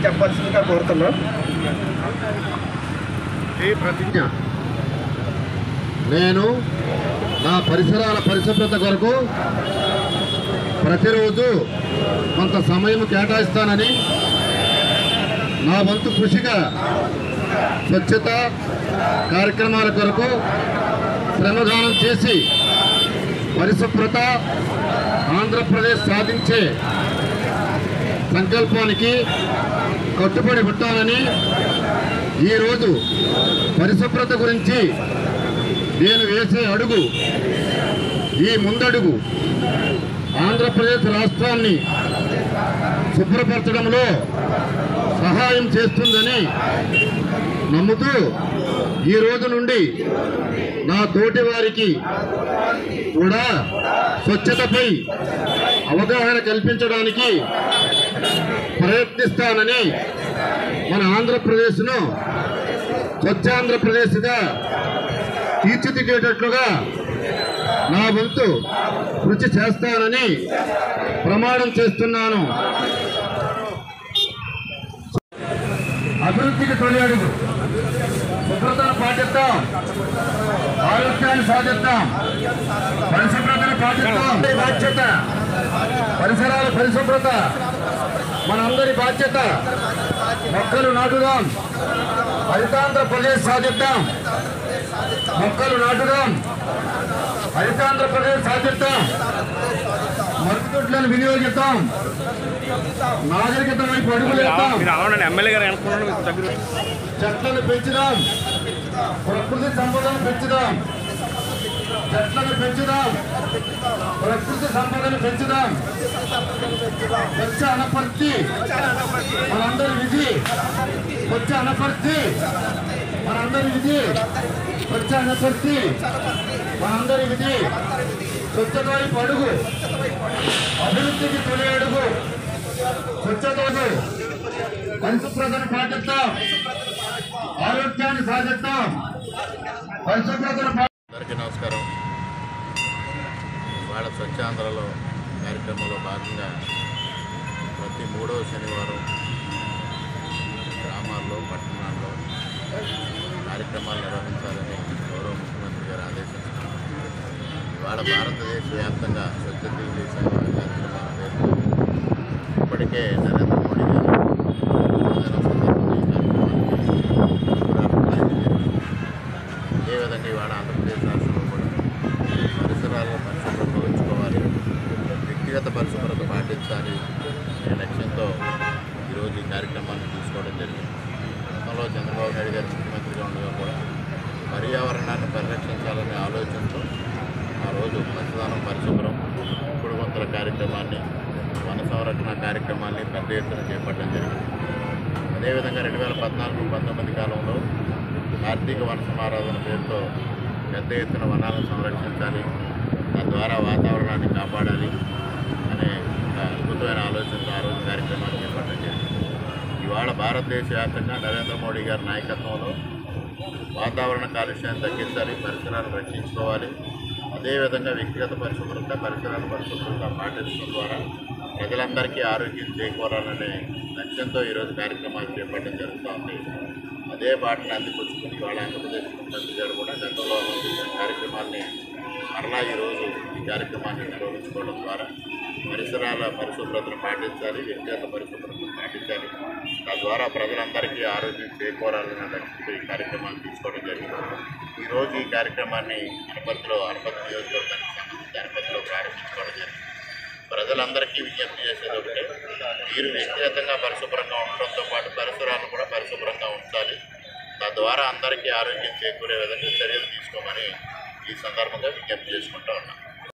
చెప్పాల్సిందిగా కోరుతున్నాం. ఈ ప్రతిజ్ఞ నేను నా పరిసరాల పరిశుభ్రత కొరకు ప్రతిరోజు కొంత సమయం కేటాయిస్తానని, నా వంతు కృషిగా స్వచ్ఛత కార్యక్రమాల కొరకు శ్రమదానం చేసి పరిశుభ్రత ఆంధ్రప్రదేశ్ సాధించే సంకల్పానికి కట్టుబడి ఉంటానని, ఈరోజు పరిశుభ్రత గురించి నేను వేసే అడుగు, ఈ ముందడుగు ఆంధ్రప్రదేశ్ రాష్ట్రాన్ని శుభ్రపరచడంలో సహాయం చేస్తుందని నమ్ముతూ ఈ రోజు నుండి నా తోటి వారికి కూడా స్వచ్ఛతపై అవగాహన కల్పించడానికి ప్రయత్నిస్తానని, మన ఆంధ్రప్రదేశ్ను స్వచ్ఛాంధ్రప్రదేశ్గా తీర్చిదిద్దేటట్లుగా నా వంతు కృషి చేస్తానని ప్రమాణం చేస్తున్నాను. అభివృద్ధికి తొలి అడుగు, శుభ్రతను పాటిద్దాం, ఆరోగ్యాన్ని సాధిద్దాం, పరిశుభ్రతను పాటిద్దాం. బాధ్యత పరిసరాల పరిశుభ్రత మనందరి బాధ్యత. మొక్కలు నాటుదాం, హరితాంధ్రప్రదేశ్ సాధిద్దాం. మొక్కలు నాటుదాం, హరితాంధ్రప్రదేశ్ సాధిద్దాం. మరుగుదొడ్లను వినియోగిద్దాం, నాగరికత వైపు అడుగులేద్దాం. చెట్లను పెంచుదాం, ప్రకృతి సంపదను పెంచుదాం. చెట్లను పెంచుదాం, ప్రకృతి సంపదను పెంచుదాం. స్వచ్ఛ అనపర్తి మనందరి విధి. స్వచ్ఛ అనపర్తి మనందరి విధి. స్వచ్ఛ అనపర్తి మనందరి విధి. స్వచ్ఛత వైపు అడుగు, అభివృద్ధికి తొలి అడుగు. స్వచ్ఛతను పరిశుభ్రతను పాటిద్దాం, ఆరోగ్యాన్ని సాధిద్దాం. పరిశుభ్రతను. అందరికీ నమస్కారం. ఇవాళ స్వచ్ఛాంధ్రలో కార్యక్రమంలో భాగంగా ప్రతి 3వ శనివారం గ్రామాల్లో, పట్టణాల్లో కార్యక్రమాలు నిర్వహించాలని గౌరవ ముఖ్యమంత్రి గారు ఆదేశించారు. ఇవాళ భారతదేశ వ్యాప్తంగా స్వచ్ఛ దిల్లీ సేవ కార్యక్రమాల పేరుతో ఇప్పటికే నరేంద్ర మోడీ గారు అదేవిధంగా ఇవాళ ఆంధ్రప్రదేశ్ రాష్ట్రంలో కూడా పరిసరాలను పరిశుభ్రత ఉంచుకోవాలి, వ్యక్తిగత పరిశుభ్రత పాటించాలి అనే లక్ష్యంతో ఈరోజు ఈ కార్యక్రమాన్ని తీసుకోవడం జరిగింది. గతంలో చంద్రబాబు నాయుడు గారు ముఖ్యమంత్రిగా ఉండగా కూడా పర్యావరణాన్ని పరిరక్షించాలనే ఆలోచనతో ఆ రోజు మంచిదానం, పరిశుభ్రం, ఇప్పుడు కొంతల కార్యక్రమాన్ని, వన సంరక్షణ కార్యక్రమాన్ని పెద్ద ఎత్తున చేపట్టడం జరిగింది. అదేవిధంగా 2014-19 కాలంలో ఆర్థిక వన సమారాధన పేరుతో పెద్ద ఎత్తున వనాలను సంరక్షించాలి, తద్వారా వాతావరణాన్ని కాపాడాలి అనే ఒక అద్భుతమైన ఆలోచనతో ఆ రోజు కార్యక్రమాన్ని చేపట్టడం జరిగింది. ఇవాళ భారతదేశ వ్యాప్తంగా నరేంద్ర మోడీ గారి నాయకత్వంలో వాతావరణ కాలుష్యాన్ని తగ్గించాలి, పరిసరాలను రక్షించుకోవాలి, అదేవిధంగా వ్యక్తిగత పరిశుభ్రత, పరిసరాల పరిశుభ్రత పాటించడం ద్వారా ప్రజలందరికీ ఆరోగ్యం చేకూరాలనే లక్ష్యంతో ఈరోజు కార్యక్రమాలు చేపట్టడం జరుగుతోంది. అదే బాటను అందిపుచ్చుకుని ఇవాళ ఆంధ్రప్రదేశ్ ముఖ్యమంత్రి గారు కూడా గతంలో చేసిన కార్యక్రమాన్ని మరలా ఈరోజు ఈ కార్యక్రమాన్ని నిర్వహించుకోవడం ద్వారా పరిసరాల పరిశుభ్రతను పాటించాలి, వ్యక్తిగత పరిశుభ్రతను పాటించాలి, తద్వారా ప్రజలందరికీ ఆరోగ్యం చేకూరాలన్న లక్ష్యంతో ఈ కార్యక్రమాన్ని తీసుకోవడం జరిగింది. ఈరోజు ఈ కార్యక్రమాన్ని అనపర్తి నియోజకవర్గానికి సంబంధించి అనపర్తిలో ప్రారంభించుకోవడం జరిగింది. ప్రజలందరికీ విజ్ఞప్తి చేసేది ఒకటే, మీరు వ్యక్తిగతంగా పరిశుభ్రంగా ఉండడంతో పాటు పరిసరాలను కూడా పరిశుభ్రంగా ఉంచాలి, తద్వారా అందరికీ ఆరోగ్యం చేకూరే విధంగా చర్యలు తీసుకోమని ఈ సందర్భంగా విజ్ఞప్తి చేసుకుంటూ ఉన్నాం.